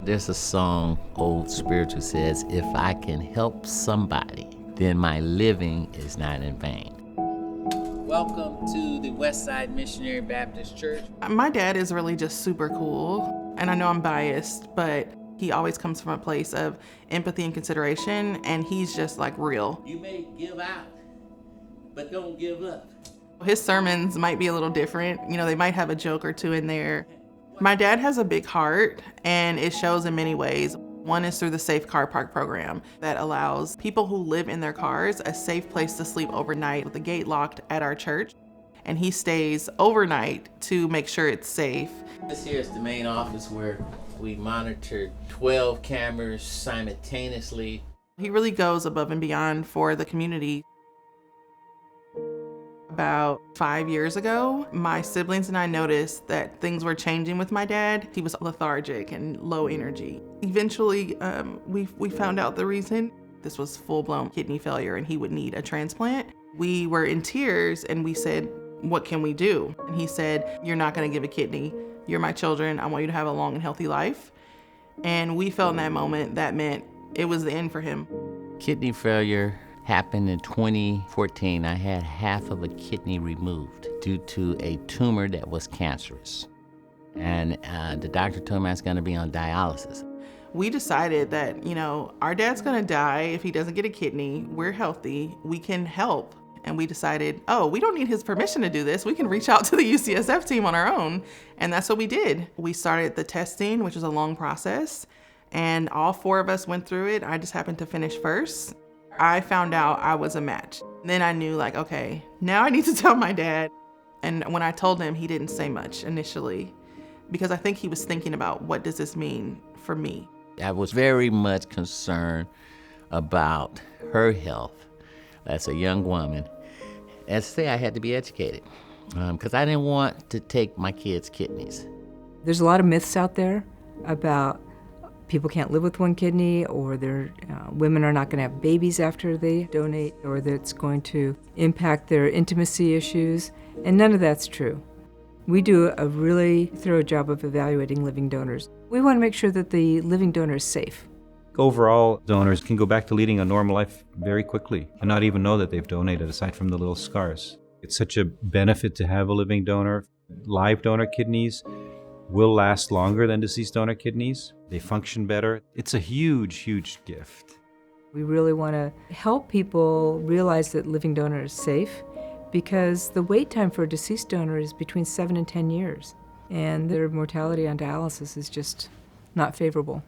There's a song, Old Spiritual says, if I can help somebody, then my living is not in vain. Welcome to the Westside Missionary Baptist Church. My dad is really just super cool, and I know I'm biased, but he always comes from a place of empathy and consideration, and he's just like real. You may give out, but don't give up. His sermons might be a little different. You know, they might have a joke or two in there. My dad has a big heart, and it shows in many ways. One is through the Safe Car Park program that allows people who live in their cars a safe place to sleep overnight with the gate locked at our church. And he stays overnight to make sure it's safe. This here is the main office where we monitor 12 cameras simultaneously. He really goes above and beyond for the community. About 5 years ago, my siblings and I noticed that things were changing with my dad. He was lethargic and low energy. Eventually, we found out the reason. This was full-blown kidney failure and he would need a transplant. We were in tears and we said, what can we do? And he said, you're not gonna give a kidney. You're my children. I want you to have a long and healthy life. And we felt in that moment that meant it was the end for him. Kidney failure happened in 2014. I had half of a kidney removed due to a tumor that was cancerous. And the doctor told me I was gonna be on dialysis. We decided that, our dad's gonna die if he doesn't get a kidney. We're healthy, we can help. And we decided, we don't need his permission to do this. We can reach out to the UCSF team on our own. And that's what we did. We started the testing, which was a long process. And all 4 of us went through it. I just happened to finish first. I found out I was a match. Then I knew okay, now I need to tell my dad. And when I told him, he didn't say much initially because I think he was thinking about what does this mean for me? I was very much concerned about her health as a young woman. As I say, I had to be educated because I didn't want to take my kids' kidneys. There's a lot of myths out there about people can't live with one kidney, or women are not going to have babies after they donate, or that it's going to impact their intimacy issues, and none of that's true. We do a really thorough job of evaluating living donors. We want to make sure that the living donor is safe. Overall, donors can go back to leading a normal life very quickly and not even know that they've donated, aside from the little scars. It's such a benefit to have a living donor. Live donor kidneys will last longer than deceased donor kidneys. They function better. It's a huge, huge gift. We really want to help people realize that living donor is safe because the wait time for a deceased donor is between 7 and 10 years, and their mortality on dialysis is just not favorable.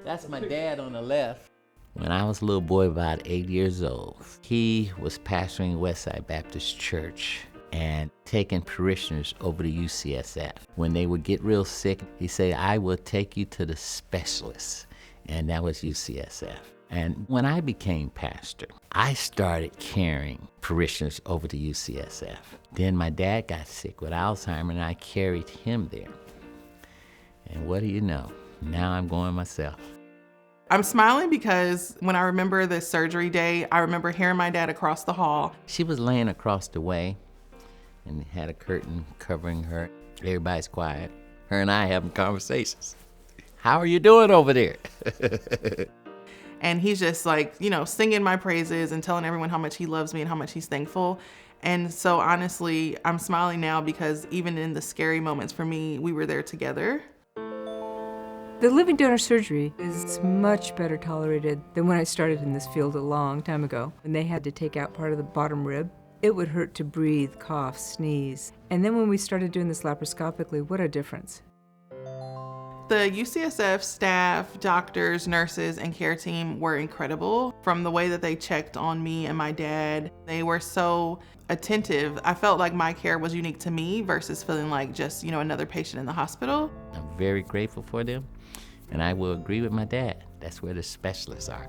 That's my dad on the left. When I was a little boy, about 8 years old, he was pastoring Westside Baptist Church and taking parishioners over to UCSF. When they would get real sick, he said, I will take you to the specialists. And that was UCSF. And when I became pastor, I started carrying parishioners over to UCSF. Then my dad got sick with Alzheimer's and I carried him there. And what do you know? Now I'm going myself. I'm smiling because when I remember the surgery day, I remember hearing my dad across the hall. She was laying across the way and had a curtain covering her. Everybody's quiet. Her and I having conversations. How are you doing over there? And he's just singing my praises and telling everyone how much he loves me and how much he's thankful. And so honestly, I'm smiling now because even in the scary moments for me, we were there together. The living donor surgery is much better tolerated than when I started in this field a long time ago, when they had to take out part of the bottom rib. It would hurt to breathe, cough, sneeze. And then when we started doing this laparoscopically, what a difference. The UCSF staff, doctors, nurses, and care team were incredible. From the way that they checked on me and my dad, they were so attentive. I felt like my care was unique to me versus feeling like just, another patient in the hospital. I'm very grateful for them, and I will agree with my dad. That's where the specialists are.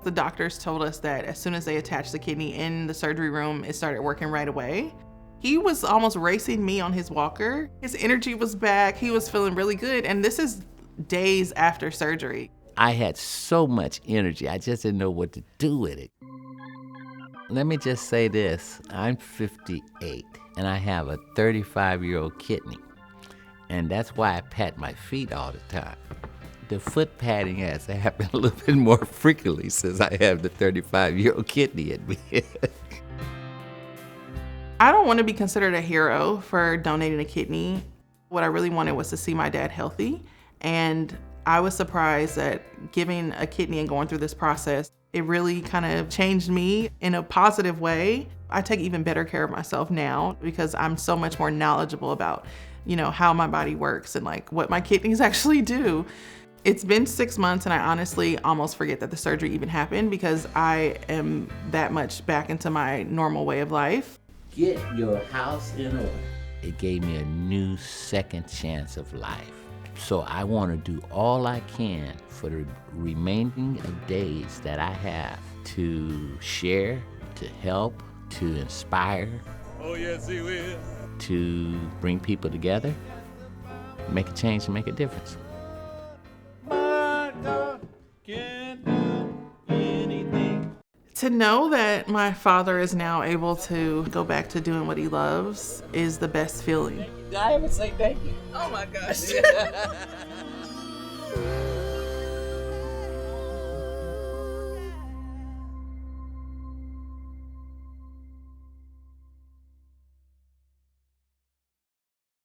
The doctors told us that as soon as they attached the kidney in the surgery room, it started working right away. He was almost racing me on his walker. His energy was back. He was feeling really good. And this is days after surgery. I had so much energy. I just didn't know what to do with it. Let me just say this. I'm 58 and I have a 35-year-old kidney. And that's why I pat my feet all the time. The foot patting has happened a little bit more frequently since I have the 35-year-old kidney in me. I don't want to be considered a hero for donating a kidney. What I really wanted was to see my dad healthy. And I was surprised that giving a kidney and going through this process, it really kind of changed me in a positive way. I take even better care of myself now because I'm so much more knowledgeable about, how my body works and like what my kidneys actually do. It's been 6 months and I honestly almost forget that the surgery even happened because I am that much back into my normal way of life. Get your house in order. It gave me a new second chance of life. So I want to do all I can for the remaining of days that I have to share, to help, to inspire. Oh, yes, he will. To bring people together, make a change and make a difference. My God can do anything. To know that my father is now able to go back to doing what he loves is the best feeling. Did I ever say thank you? Oh my gosh.